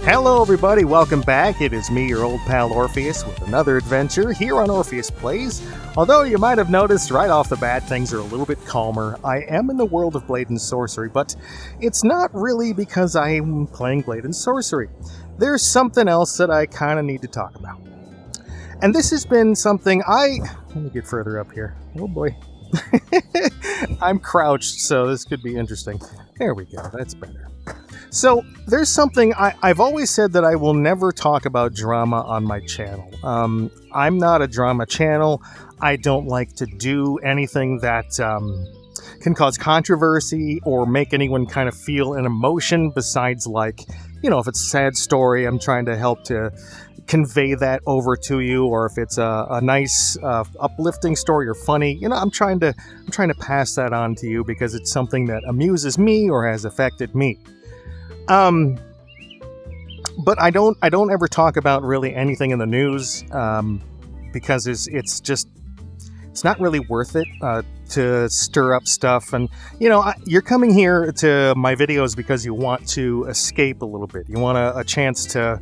Hello everybody, welcome back. It is me, your old pal Orpheus, with another adventure here on Orpheus Plays. Although you might have noticed right off the bat things are a little bit calmer. I am in the world of Blade and Sorcery, but it's not really because I'm playing Blade and Sorcery. There's something else that I kind of need to talk about. And this has been something let me get further up here. Oh boy. I'm crouched, so this could be interesting. There we go, that's better. So, there's something, I've always said that I will never talk about drama on my channel. I'm not a drama channel. I don't like to do anything that can cause controversy or make anyone kind of feel an emotion besides, like, you know, if it's a sad story, I'm trying to help to convey that over to you, or if it's a nice uplifting story or funny, you know, I'm trying to pass that on to you because it's something that amuses me or has affected me. But I don't ever talk about really anything in the news, because it's not really worth it, to stir up stuff. And, you know, you're coming here to my videos because you want to escape a little bit. You want a chance to,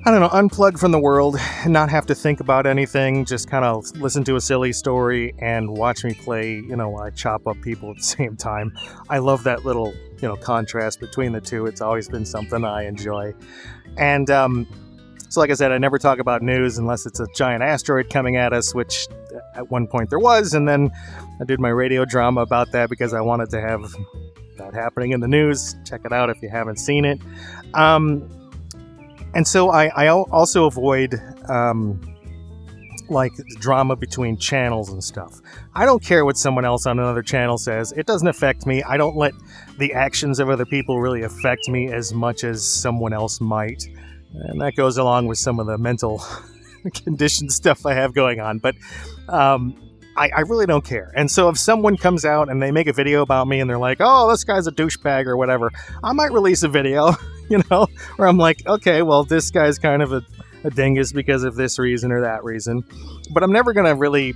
I don't know, unplug from the world and not have to think about anything, just kind of listen to a silly story and watch me play, you know, while I chop up people at the same time. I love that little, you know, contrast between the two. It's always been something I enjoy. And so like I said, I never talk about news unless it's a giant asteroid coming at us, which at one point there was, and then I did my radio drama about that because I wanted to have that happening in the news. Check it out if you haven't seen it. And so I also avoid, like, drama between channels and stuff. I don't care what someone else on another channel says. It doesn't affect me. I don't let the actions of other people really affect me as much as someone else might. And that goes along with some of the mental condition stuff I have going on. But I really don't care. And so if someone comes out and they make a video about me and they're like, oh, this guy's a douchebag or whatever, I might release a video, you know, where I'm like, okay, well, this guy's kind of a dingus because of this reason or that reason. But I'm never going to really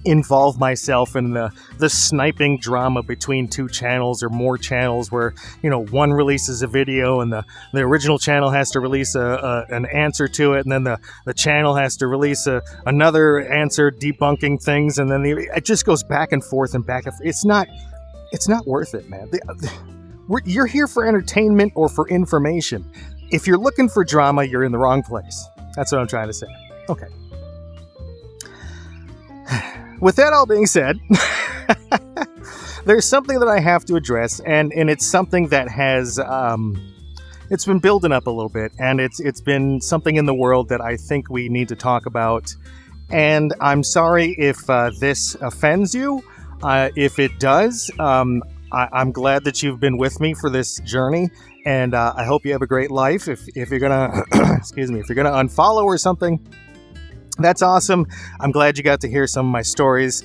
involve myself in the sniping drama between two channels or more channels where, you know, one releases a video and the original channel has to release an answer to it, and then the channel has to release another answer debunking things, and then it just goes back and forth and back and forth. It's not worth it, man. You're here for entertainment or for information. If you're looking for drama, you're in the wrong place. That's what I'm trying to say. Okay. With that all being said, there's something that I have to address, and it's something that has, it's been building up a little bit, and it's been something in the world that I think we need to talk about. And I'm sorry if this offends you. If it does, I'm glad that you've been with me for this journey, and I hope you have a great life. If you're gonna, excuse me, if you're gonna unfollow or something, that's awesome. I'm glad you got to hear some of my stories.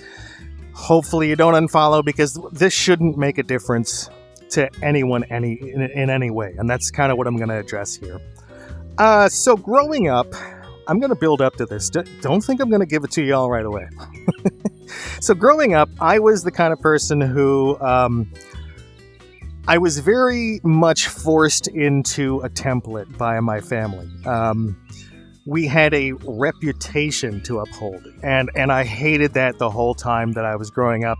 Hopefully you don't unfollow, because this shouldn't make a difference to anyone in any way, and that's kind of what I'm going to address here. So growing up, I'm going to build up to this. Don't think I'm going to give it to you all right away. So growing up, I was the kind of person who I was very much forced into a template by my family. We had a reputation to uphold, and I hated that the whole time that I was growing up,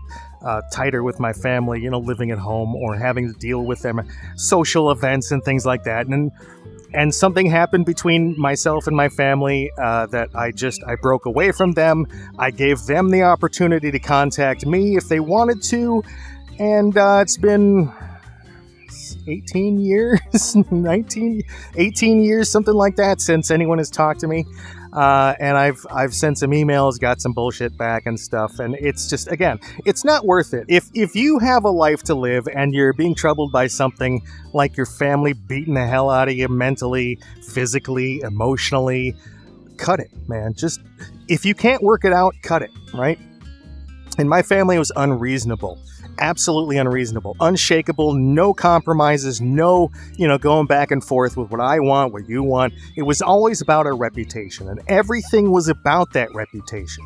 tighter with my family, you know, living at home or having to deal with them, social events and things like that. And something happened between myself and my family that I broke away from them. I gave them the opportunity to contact me if they wanted to, and it's been 18 years, 18 years, something like that, since anyone has talked to me. And I've sent some emails, got some bullshit back and stuff. And it's just, again, it's not worth it. If you have a life to live and you're being troubled by something like your family beating the hell out of you mentally, physically, emotionally, cut it, man. Just, if you can't work it out, cut it, right? And my family was unreasonable. Absolutely unreasonable, unshakable, no compromises, no, you know, going back and forth with what I want, what you want. It was always about our reputation, and everything was about that reputation.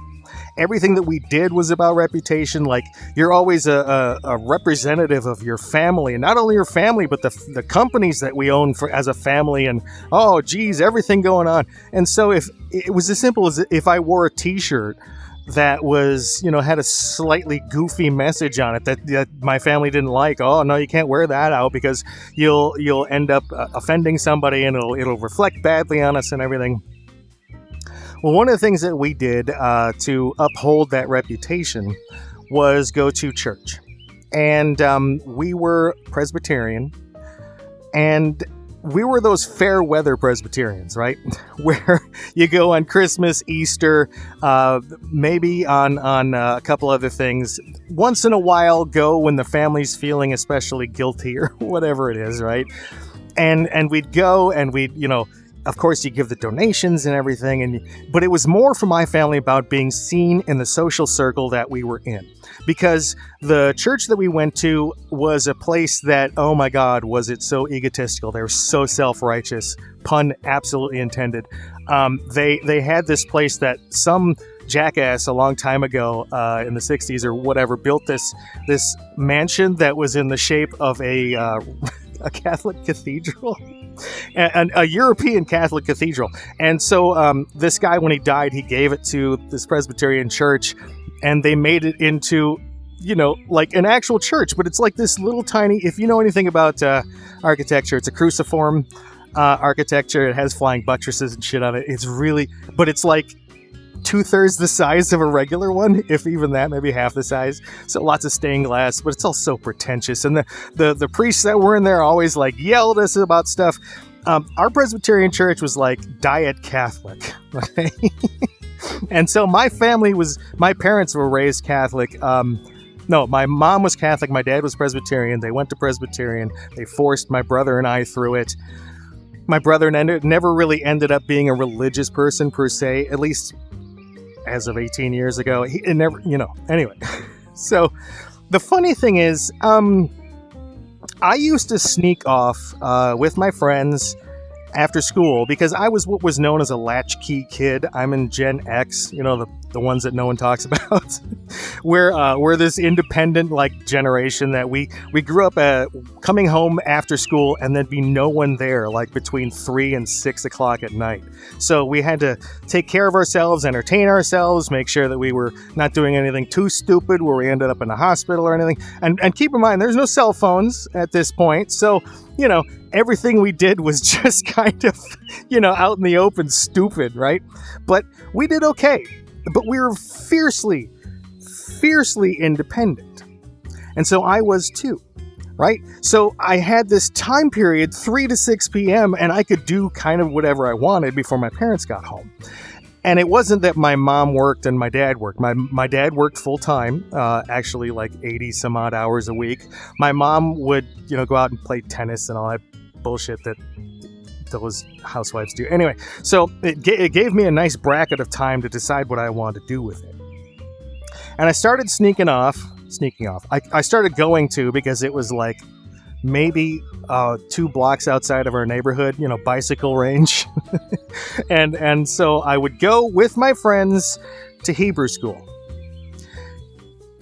Everything that we did was about reputation. Like, you're always a representative of your family, and not only your family, but the companies that we own as a family. And oh, geez, everything going on. And so if it was as simple as if I wore a T-shirt that was, had a slightly goofy message on it that my family didn't like. Oh no, you can't wear that out because you'll end up offending somebody, and it'll reflect badly on us and everything. Well, one of the things that we did to uphold that reputation was go to church, and we were Presbyterian, and we were those fair weather Presbyterians, right? Where you go on Christmas, Easter, maybe on a couple other things. Once in a while, go when the family's feeling especially guilty or whatever it is, right? And we'd go, and we'd, of course, you give the donations and everything, but it was more for my family about being seen in the social circle that we were in. Because the church that we went to was a place that, oh my God, was it so egotistical. They were so self-righteous, pun absolutely intended. They had this place that some jackass a long time ago in the 60s or whatever built this mansion that was in the shape of a Catholic cathedral. And a European Catholic cathedral. And so this guy, when he died, he gave it to this Presbyterian church, and they made it into, like an actual church. But it's like this little tiny, if you know anything about architecture, it's a cruciform architecture. It has flying buttresses and shit on it. It's really, but it's like 2/3 the size of a regular one, if even that, maybe half the size. So lots of stained glass, but it's all so pretentious. And the priests that were in there always like yelled at us about stuff. Our Presbyterian church was like diet Catholic. Okay? And so my parents were raised Catholic. No, my mom was Catholic. My dad was Presbyterian. They went to Presbyterian. They forced my brother and I through it. My brother never really ended up being a religious person per se, at least as of 18 years ago. It never, anyway. So the funny thing is, I used to sneak off with my friends after school because I was what was known as a latchkey kid. I'm in Gen X, the ones that no one talks about. We're this independent generation that we grew up coming home after school and there'd be no one there between 3 and 6 o'clock at night. So we had to take care of ourselves, entertain ourselves, make sure that we were not doing anything too stupid where we ended up in a hospital or anything. And keep in mind, there's no cell phones at this point. So, everything we did was just kind of, out in the open, stupid, right? But we did okay. But we were fiercely independent. And so I was too, right? So I had this time period, 3 to 6 p.m., and I could do kind of whatever I wanted before my parents got home. And it wasn't that my mom worked and my dad worked. My dad worked full time, actually 80 some odd hours a week. My mom would, go out and play tennis and all that bullshit that those housewives do. Anyway, so it gave me a nice bracket of time to decide what I wanted to do with it. And I started sneaking off. I started going to, because it was maybe 2 blocks outside of our neighborhood, bicycle range. and so I would go with my friends to Hebrew school.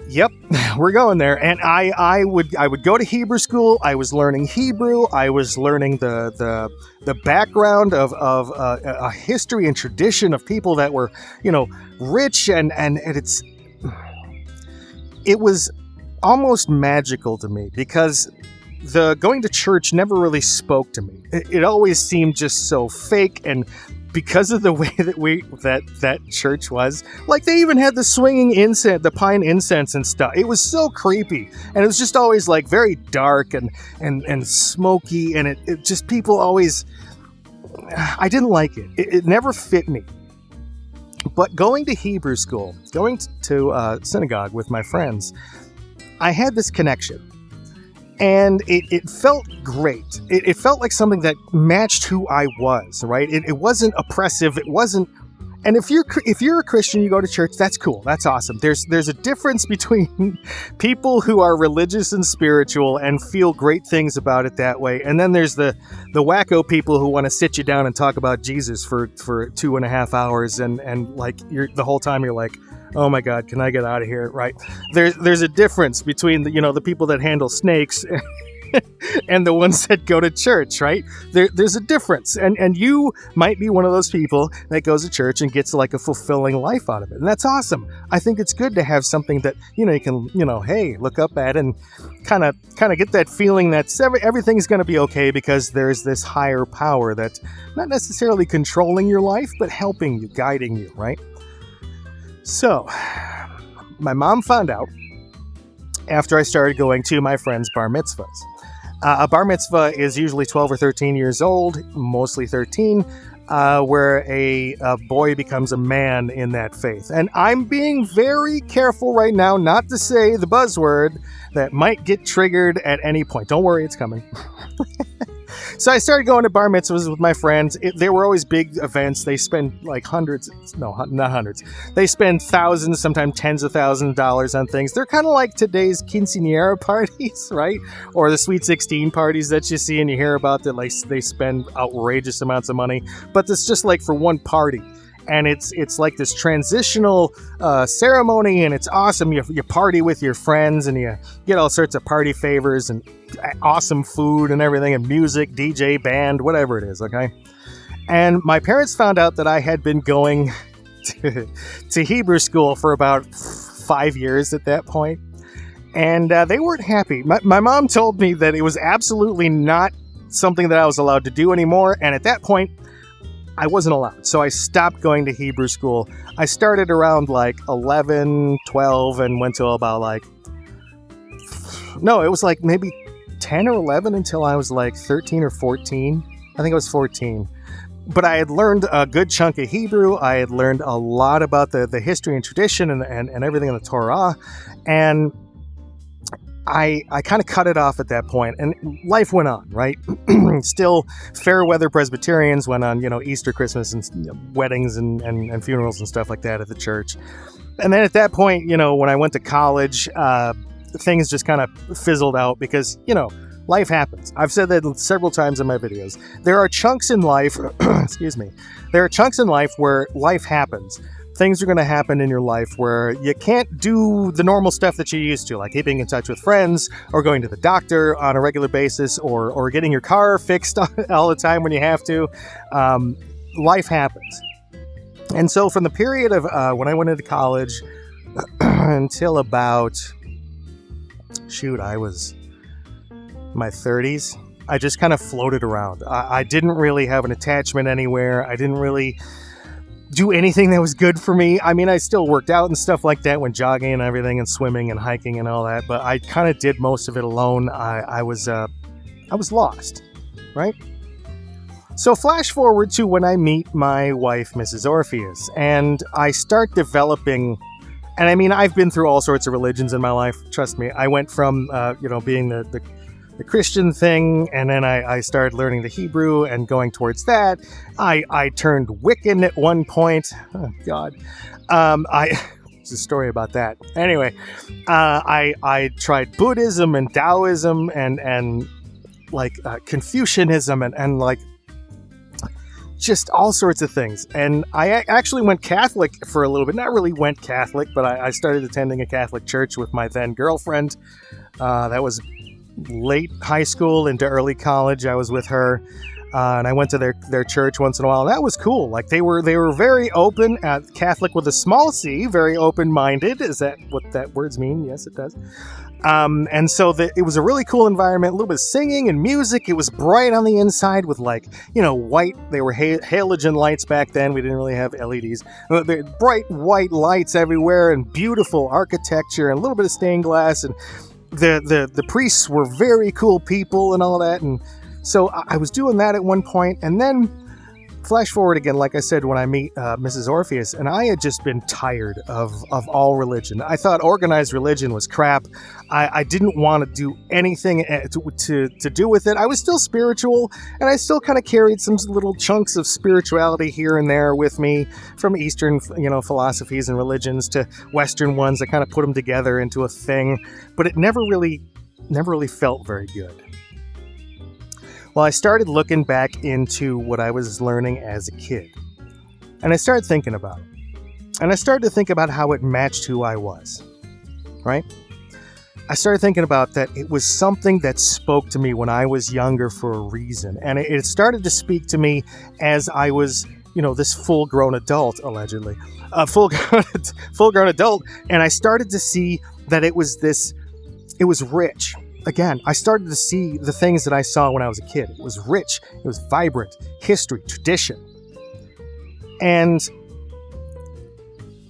Yep, we're going there. And I would go to Hebrew school. I was learning Hebrew. I was learning the background of a history and tradition of people that were, rich, and it was almost magical to me because the going to church never really spoke to me. It always seemed just so fake, and because of the way that that church was, they even had the swinging incense, the pine incense and stuff. It was so creepy, and it was just always very dark and smoky, and it just, people always, I didn't like it. It never fit me. But going to Hebrew school, going to synagogue with my friends, I had this connection. And it felt great. It felt like something that matched who I was, right? It wasn't oppressive. It wasn't. And if you're a Christian, you go to church, that's cool. That's awesome. There's a difference between people who are religious and spiritual and feel great things about it that way. And then there's the wacko people who want to sit you down and talk about Jesus for 2.5 hours. And you're the whole time you're like, oh my God, can I get out of here? Right? There's a difference between the people that handle snakes and the ones that go to church, right? There's a difference. And you might be one of those people that goes to church and gets like a fulfilling life out of it. And that's awesome. I think it's good to have something that, you can, hey, look up at and kind of get that feeling that everything's going to be okay because there's this higher power that's not necessarily controlling your life, but helping you, guiding you, right? So my mom found out after I started going to my friends' bar mitzvahs. A bar mitzvah is usually 12 or 13 years old, mostly 13, where a boy becomes a man in that faith. And I'm being very careful right now not to say the buzzword that might get triggered at any point. Don't worry, it's coming. So I started going to bar mitzvahs with my friends. They were always big events. They spend like hundreds, no, not hundreds. They spend thousands, sometimes tens of thousands of dollars on things. They're kind of like today's quinceañera parties, right? Or the Sweet 16 parties that you see and you hear about that like they spend outrageous amounts of money. But it's just like for one party. And it's like this transitional ceremony, and it's awesome. You party with your friends, and you get all sorts of party favors and awesome food and everything, and music, DJ, band, whatever it is, okay? And my parents found out that I had been going to Hebrew school for about 5 years at that point, and they weren't happy. My mom told me that it was absolutely not something that I was allowed to do anymore, and at that point, I wasn't allowed. So I stopped going to Hebrew school. I started around like 11, 12, and went to about it was like maybe 10 or 11 until I was like 13 or 14. I think I was 14. But I had learned a good chunk of Hebrew. I had learned a lot about the history and tradition and everything in the Torah. And I kind of cut it off at that point, and life went on, right? Still, fair weather Presbyterians went on, Easter, Christmas, and weddings and funerals and stuff like that at the church. And then at that point, when I went to college, things just kind of fizzled out because, life happens. I've said that several times in my videos. There are chunks in life, excuse me, there are chunks in life where life happens. Things are going to happen in your life where you can't do the normal stuff that you used to, like keeping in touch with friends or going to the doctor on a regular basis or getting your car fixed all the time when you have to. Life happens. And so from the period of when I went into college until about, I was my 30s, I just kind of floated around. I didn't really have an attachment anywhere. I didn't really do anything that was good for me. I mean, I still worked out and stuff like that when jogging and everything and swimming and hiking and all that, but I kind of did most of it alone. I was lost, right? So flash forward to when I meet my wife, Mrs. Orpheus, and I start developing, and I mean, I've been through all sorts of religions in my life. Trust me. I went from, being the Christian thing, and then I started learning the Hebrew and going towards that. I turned Wiccan at one point. Oh, God. There's a story about that. Anyway, I tried Buddhism and Taoism and Confucianism and like just all sorts of things. And I actually went Catholic for a little bit. Not really went Catholic, but I started attending a Catholic church with my then girlfriend. That was late high school into early college. I was with her, and I went to their church once in a while. And that was cool. Like they were very open, Catholic with a small C, very open-minded. Is that what that words mean? Yes, it does. And so it was a really cool environment, a little bit of singing and music. It was bright on the inside with white, they were halogen lights back then. We didn't really have LEDs. Bright white lights everywhere and beautiful architecture and a little bit of stained glass. And the priests were very cool people and all that. And so I was doing that at one point, and then flash forward again, like I said, when I meet Mrs. Orpheus, and I had just been tired of all religion. I thought organized religion was crap. I didn't want to do anything to do with it. I was still spiritual, and I still kind of carried some little chunks of spirituality here and there with me from Eastern, philosophies and religions to Western ones. I kind of put them together into a thing, but it never really felt very good. Well, I started looking back into what I was learning as a kid, and I started thinking about it. And I started to think about how it matched who I was, right? I started thinking about that it was something that spoke to me when I was younger for a reason. And it started to speak to me as I was, this full-grown adult, allegedly. A full-grown adult. And I started to see that it was rich. Again, I started to see the things that I saw when I was a kid. It was rich. It was vibrant. History, tradition. And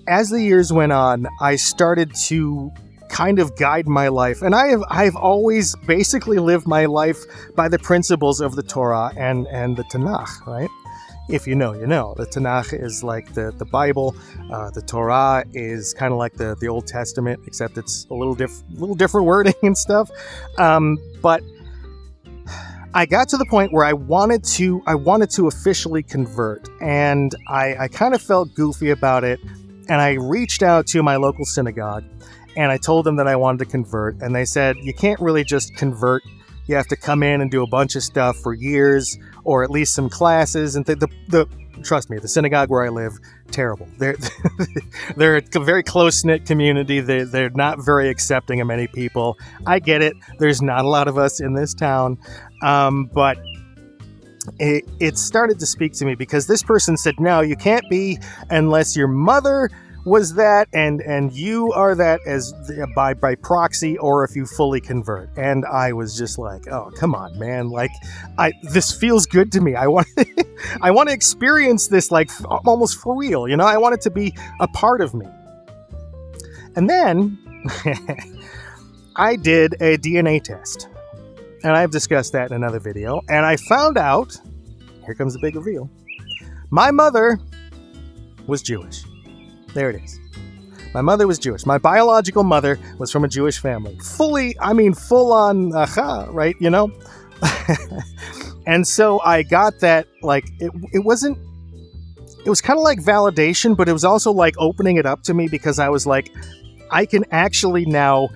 as the years went on, I started to kind of guide my life. And I've always basically lived my life by the principles of the Torah and the Tanakh, right? If you know, you know. The Tanakh is like the Bible. The Torah is kind of like the Old Testament, except it's a little different wording and stuff. But I got to the point where I wanted to officially convert, and I kind of felt goofy about it. And I reached out to my local synagogue, and I told them that I wanted to convert. And they said, you can't really just convert. You have to come in and do a bunch of stuff for years, or at least some classes. And trust me, the synagogue where I live, terrible. They're a very close-knit community. They're not very accepting of many people. I get it. There's not a lot of us in this town. But it started to speak to me because this person said, no, you can't be unless your mother was that and you are that as by proxy, or if you fully convert. And I was just like, oh, come on, man. Like, this feels good to me. I want to experience this like almost for real. I want it to be a part of me. And then I did a DNA test. And I've discussed that in another video. And I found out, here comes the big reveal, my mother was Jewish. There it is. My mother was Jewish. My biological mother was from a Jewish family. Full on, right? And so I got that, like, it was kind of like validation, but it was also like opening it up to me because I was like, I can actually now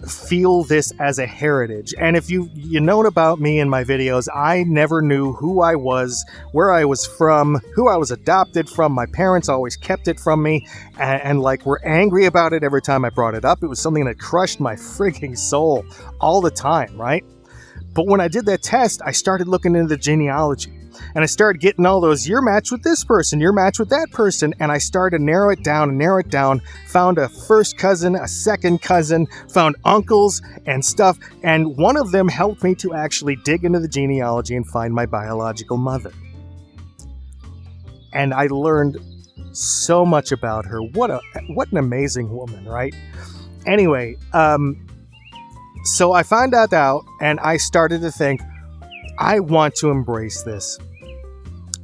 feel this as a heritage. And if you known about me in my videos, I never knew who I was, where I was from, who I was adopted from. My parents always kept it from me and like were angry about it every time I brought it up. It was something that crushed my freaking soul all the time, right? But when I did that test, I started looking into the genealogy. And I started getting all those, you're matched with this person, you're matched with that person. And I started to narrow it down, found a first cousin, a second cousin, found uncles and stuff. And one of them helped me to actually dig into the genealogy and find my biological mother. And I learned so much about her. What an amazing woman, right? Anyway, so I found that out and I started to think, I want to embrace this.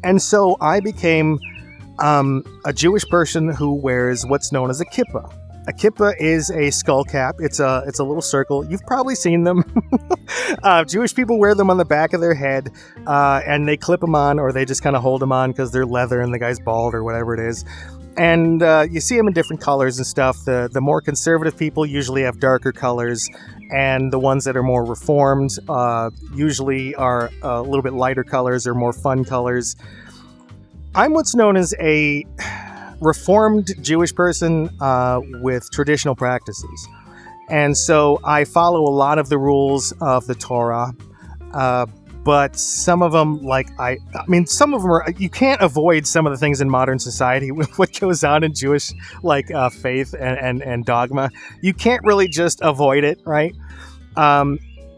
And so I became a Jewish person who wears what's known as a kippah. A kippah is a skull cap. It's a little circle. You've probably seen them. Jewish people wear them on the back of their head, and they clip them on, or they just kind of hold them on because they're leather and the guy's bald or whatever it is. And you see them in different colors and stuff. The more conservative people usually have darker colors, and the ones that are more reformed usually are a little bit lighter colors or more fun colors. I'm what's known as a reformed Jewish person with traditional practices. And so I follow a lot of the rules of the Torah. But some of them, some of them are, you can't avoid some of the things in modern society with what goes on in Jewish, faith and dogma. You can't really just avoid it, right?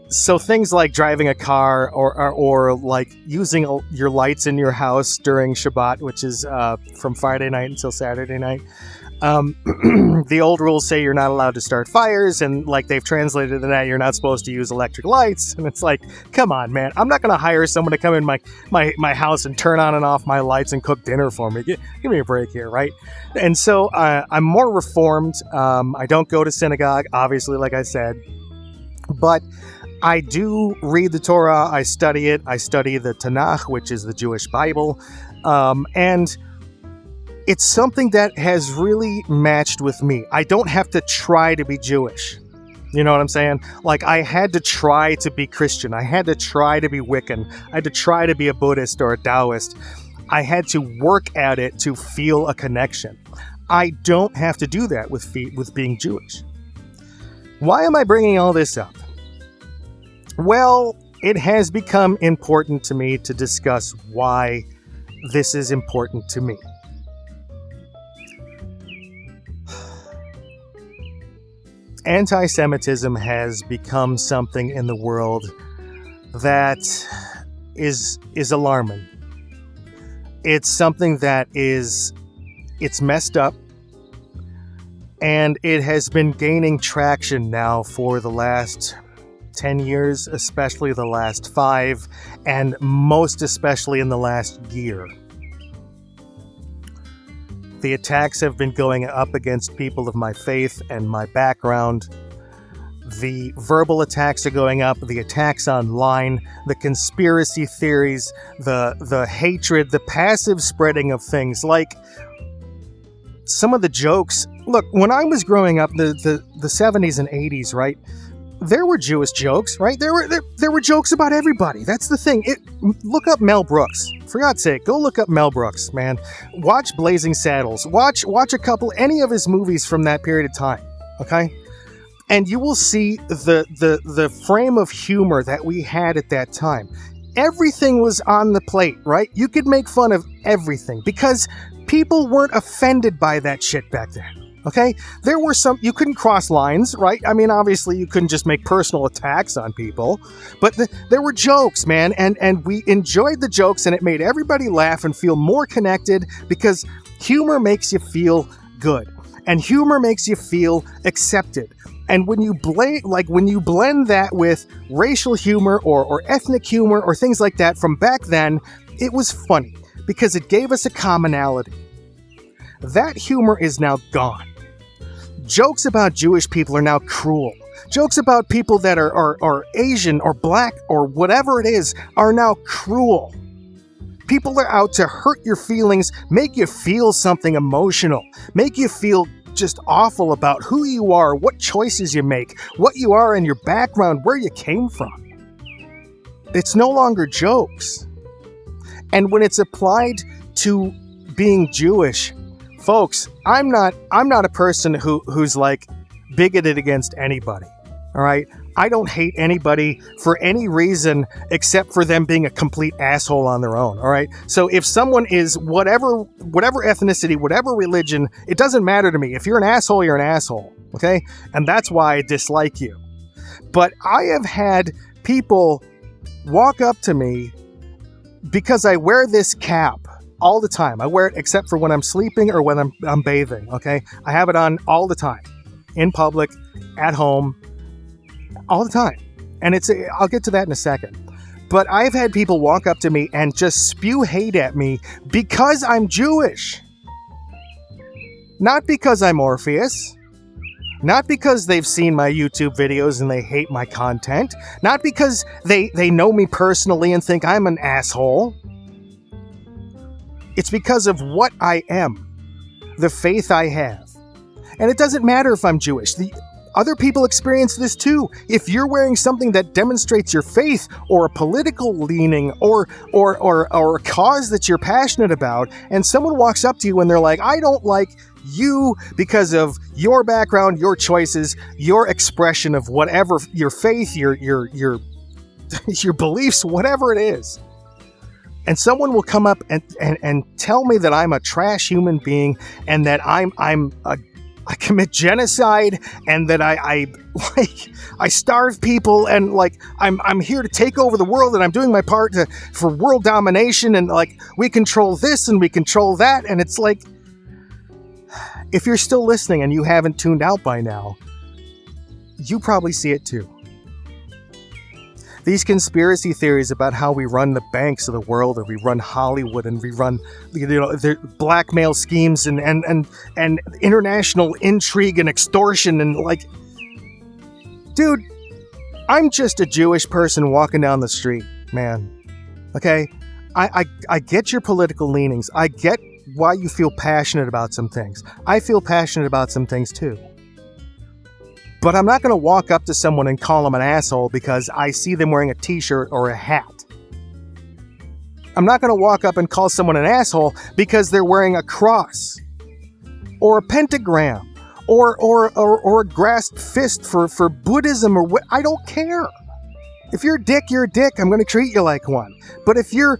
So things like driving a car or like using your lights in your house during Shabbat, which is from Friday night until Saturday night. The old rules say you're not allowed to start fires, and like they've translated that you're not supposed to use electric lights. And it's like, come on, man, I'm not going to hire someone to come in my house and turn on and off my lights and cook dinner for me. Give me a break here, right? And so I'm more reformed. I don't go to synagogue, obviously, like I said, but I do read the Torah. I study it. I study the Tanakh, which is the Jewish Bible, and it's something that has really matched with me. I don't have to try to be Jewish. You know what I'm saying? Like, I had to try to be Christian. I had to try to be Wiccan. I had to try to be a Buddhist or a Taoist. I had to work at it to feel a connection. I don't have to do that with being Jewish. Why am I bringing all this up? Well, it has become important to me to discuss why this is important to me. Antisemitism has become something in the world that is alarming. It's something that it's messed up, and it has been gaining traction now for the last 10 years, especially the last 5, and most especially in the last year. The attacks have been going up against people of my faith and my background. The verbal attacks are going up, the attacks online, the conspiracy theories, the hatred, the passive spreading of things. Like some of the jokes. Look, when I was growing up, the 70s and 80s, right? There were Jewish jokes, right? There were jokes about everybody. That's the thing. Look up Mel Brooks. For God's sake, go look up Mel Brooks, man. Watch Blazing Saddles. Watch any of his movies from that period of time, okay? And you will see the frame of humor that we had at that time. Everything was on the plate, right? You could make fun of everything because people weren't offended by that shit back then. Okay, there were some, you couldn't cross lines, right? I mean, obviously you couldn't just make personal attacks on people, but there were jokes, man, and we enjoyed the jokes, and it made everybody laugh and feel more connected because humor makes you feel good, and humor makes you feel accepted. And when you blend that with racial humor or ethnic humor or things like that from back then, it was funny because it gave us a commonality. That humor is now gone. Jokes about Jewish people are now cruel. Jokes about people that are Asian or black or whatever it is are now cruel. People are out to hurt your feelings, make you feel something emotional, make you feel just awful about who you are, what choices you make, what you are in your background, where you came from. It's no longer jokes. And when it's applied to being Jewish, folks, I'm not a person who's like bigoted against anybody. All right? I don't hate anybody for any reason except for them being a complete asshole on their own. All right? So if someone is whatever ethnicity, whatever religion, it doesn't matter to me. If you're an asshole, you're an asshole. Okay? And that's why I dislike you. But I have had people walk up to me because I wear this cap all the time. I wear it except for when I'm sleeping or when I'm bathing, okay? I have it on all the time. In public, at home, all the time. And I'll get to that in a second. But I've had people walk up to me and just spew hate at me because I'm Jewish. Not because I'm Orpheus. Not because they've seen my YouTube videos and they hate my content. Not because they know me personally and think I'm an asshole. It's because of what I am, the faith I have. And it doesn't matter if I'm Jewish. The other people experience this too. If you're wearing something that demonstrates your faith or a political leaning or a cause that you're passionate about, and someone walks up to you and they're like, I don't like you because of your background, your choices, your expression of whatever, your faith, your your beliefs, whatever it is. And someone will come up and tell me that I'm a trash human being and that I commit genocide and that I starve people and like I'm here to take over the world and I'm doing my part for world domination and like we control this and we control that. And it's like, if you're still listening and you haven't tuned out by now, you probably see it too. These conspiracy theories about how we run the banks of the world, or we run Hollywood, and we run, the blackmail schemes and international intrigue and extortion, and like, dude, I'm just a Jewish person walking down the street, man. Okay, I get your political leanings. I get why you feel passionate about some things. I feel passionate about some things too. But I'm not going to walk up to someone and call them an asshole because I see them wearing a t-shirt or a hat. I'm not going to walk up and call someone an asshole because they're wearing a cross. or a pentagram or a grasped fist for Buddhism or what. I don't care. If you're a dick, you're a dick. I'm going to treat you like one. But if you're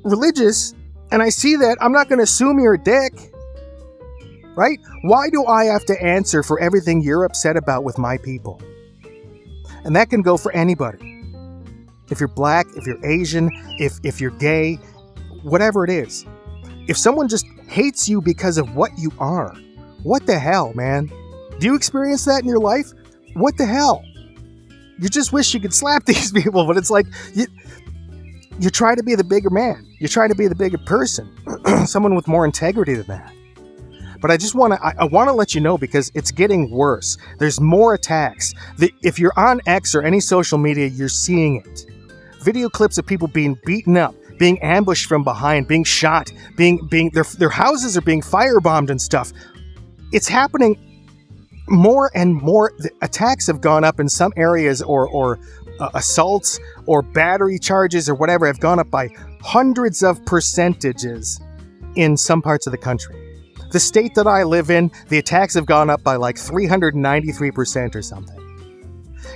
religious and I see that, I'm not going to assume you're a dick. Right? Why do I have to answer for everything you're upset about with my people? And that can go for anybody. If you're black, if you're Asian, if you're gay, whatever it is. If someone just hates you because of what you are, what the hell, man? Do you experience that in your life? What the hell? You just wish you could slap these people, but it's like you try to be the bigger man. You try to be the bigger person, someone with more integrity than that. But I just want to let you know, because it's getting worse. There's more attacks. If you're on X or any social media, you're seeing it. Video clips of people being beaten up, being ambushed from behind, being shot, their houses are being firebombed and stuff. It's happening more and more. The attacks have gone up in some areas, or assaults or battery charges or whatever have gone up by hundreds of percentages in some parts of the country. The state that I live in, the attacks have gone up by like 393% or something.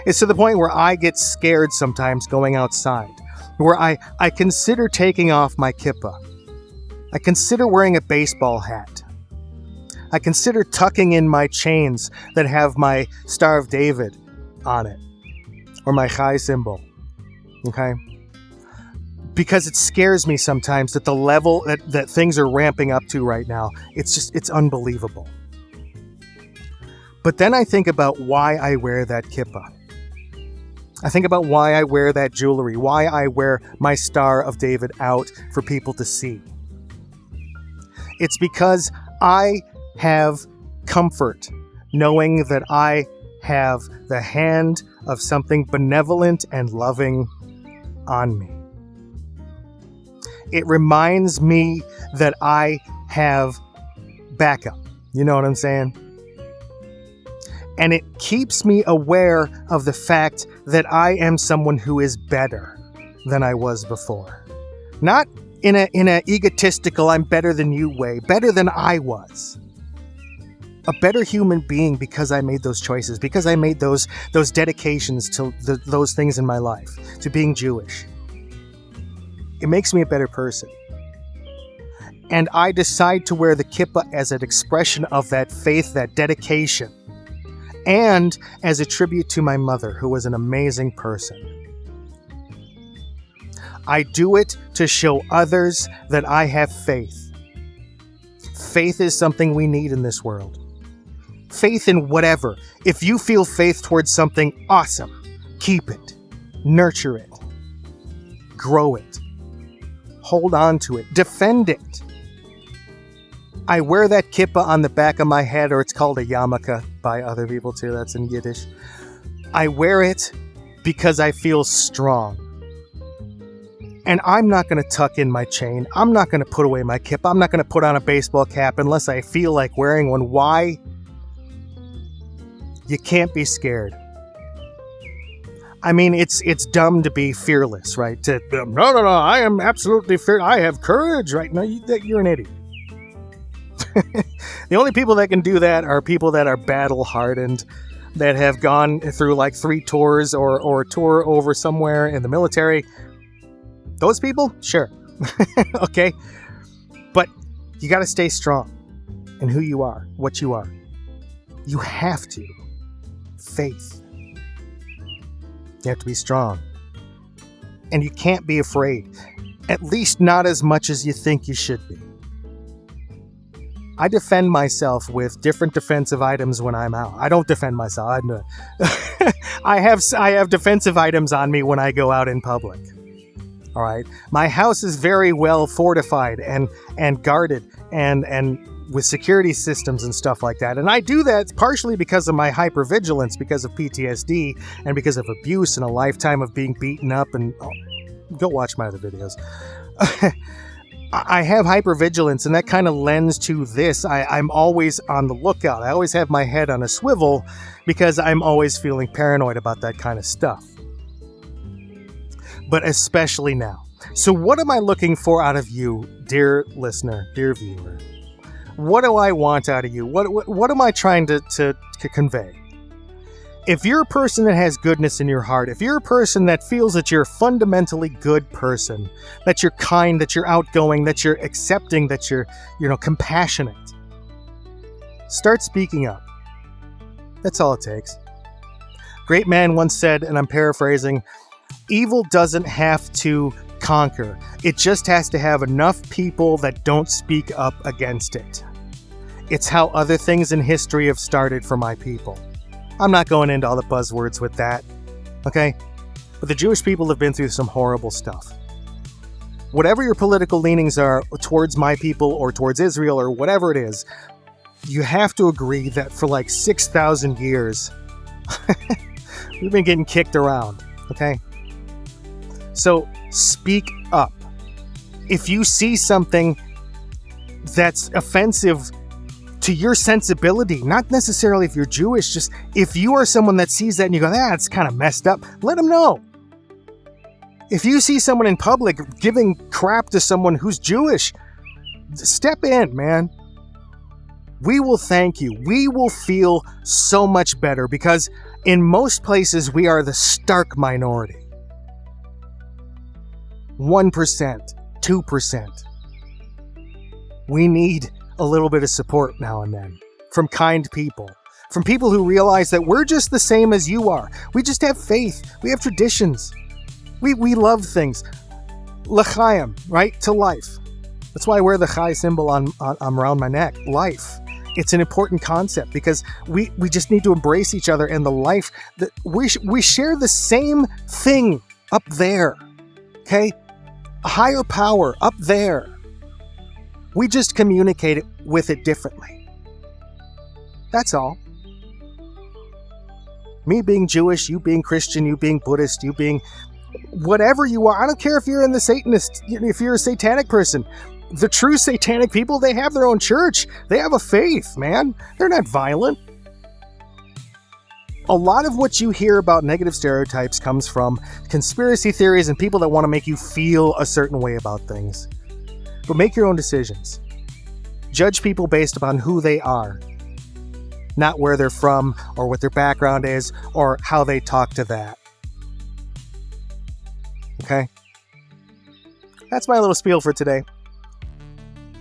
It's to the point where I get scared sometimes going outside, where I consider taking off my kippah. I consider wearing a baseball hat. I consider tucking in my chains that have my Star of David on it, or my Chai symbol, okay? Because it scares me sometimes that the level that things are ramping up to right now, it's unbelievable. But then I think about why I wear that kippah. I think about why I wear that jewelry, why I wear my Star of David out for people to see. It's because I have comfort knowing that I have the hand of something benevolent and loving on me. It reminds me that I have backup. You know what I'm saying? And it keeps me aware of the fact that I am someone who is better than I was before. Not in a egotistical, I'm better than you way, better than I was. A better human being because I made those choices, because I made those dedications to those things in my life, to being Jewish. It makes me a better person. And I decide to wear the kippah as an expression of that faith, that dedication, and as a tribute to my mother, who was an amazing person. I do it to show others that I have faith. Faith is something we need in this world. Faith in whatever. If you feel faith towards something, awesome. Keep it. Nurture it. Grow it. Hold on to it. Defend it. I wear that kippah on the back of my head, or it's called a yarmulke by other people too. That's in Yiddish. I wear it because I feel strong. And I'm not going to tuck in my chain. I'm not going to put away my kippah. I'm not going to put on a baseball cap unless I feel like wearing one. Why? You can't be scared. I mean, it's dumb to be fearless, right? No, I am absolutely fear. I have courage, right? No, you're an idiot. The only people that can do that are people that are battle-hardened, that have gone through like 3 tours or a tour over somewhere in the military. Those people? Sure. Okay. But you got to stay strong in who you are, what you are. You have to. Faith. You have to be strong. And you can't be afraid. At least not as much as you think you should be. I defend myself with different defensive items when I'm out. I don't defend myself. I have defensive items on me when I go out in public. All right. My house is very well fortified and guarded and with security systems and stuff like that. And I do that partially because of my hypervigilance, because of PTSD, and because of abuse and a lifetime of being beaten up. And go watch my other videos. I have hypervigilance, and that kind of lends to this. I'm always on the lookout. I always have my head on a swivel because I'm always feeling paranoid about that kind of stuff. But especially now. So what am I looking for out of you, dear listener, dear viewer? What do I want out of you? What am I trying to convey? If you're a person that has goodness in your heart, if you're a person that feels that you're a fundamentally good person, that you're kind, that you're outgoing, that you're accepting, that you're, compassionate, start speaking up. That's all it takes. Great man once said, and I'm paraphrasing, evil doesn't have to conquer. It just has to have enough people that don't speak up against it. It's how other things in history have started for my people. I'm not going into all the buzzwords with that, okay? But the Jewish people have been through some horrible stuff. Whatever your political leanings are towards my people or towards Israel or whatever it is, you have to agree that for like 6,000 years, we've been getting kicked around, okay? So speak up. If you see something that's offensive to your sensibility, not necessarily if you're Jewish, just if you are someone that sees that and you go, it's kind of messed up, let them know. If you see someone in public giving crap to someone who's Jewish, step in, man. We will thank you. We will feel so much better because in most places we are the stark minority. 1%, 2%. We need a little bit of support now and then from kind people, from people who realize that we're just the same as you are. We just have faith. We have traditions. We love things. L'chaim, right? To life. That's why I wear the chai symbol on around my neck. Life. It's an important concept because we just need to embrace each other and the life that we share the same thing up there. Okay? A higher power up there. We just communicate with it differently. That's all. Me being Jewish, you being Christian, you being Buddhist, you being whatever you are. I don't care if you're in the Satanist, if you're a satanic person. The true satanic people, they have their own church. They have a faith, man. They're not violent. A lot of what you hear about negative stereotypes comes from conspiracy theories and people that want to make you feel a certain way about things. But make your own decisions. Judge people based upon who they are, not where they're from or what their background is or how they talk to that. Okay? That's my little spiel for today.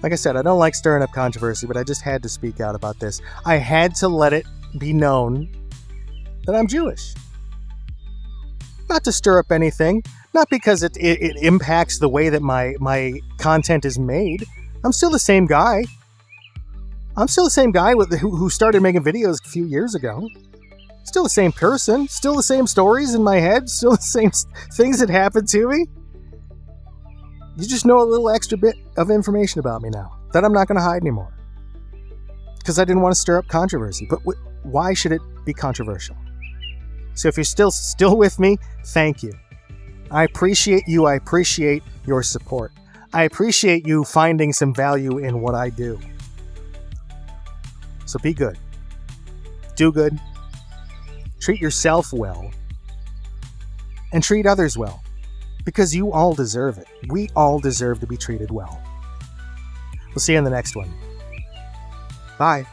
Like I said, I don't like stirring up controversy, but I just had to speak out about this. I had to let it be known that I'm Jewish. Not to stir up anything, not because it impacts the way that my content is made. I'm still the same guy. I'm still the same guy who started making videos a few years ago. Still the same person. Still the same stories in my head. Still the same things that happened to me. You just know a little extra bit of information about me now that I'm not going to hide anymore. Because I didn't want to stir up controversy. But why should it be controversial? So if you're still with me, thank you. I appreciate you. I appreciate your support. I appreciate you finding some value in what I do. So be good. Do good. Treat yourself well. And treat others well. Because you all deserve it. We all deserve to be treated well. We'll see you in the next one. Bye.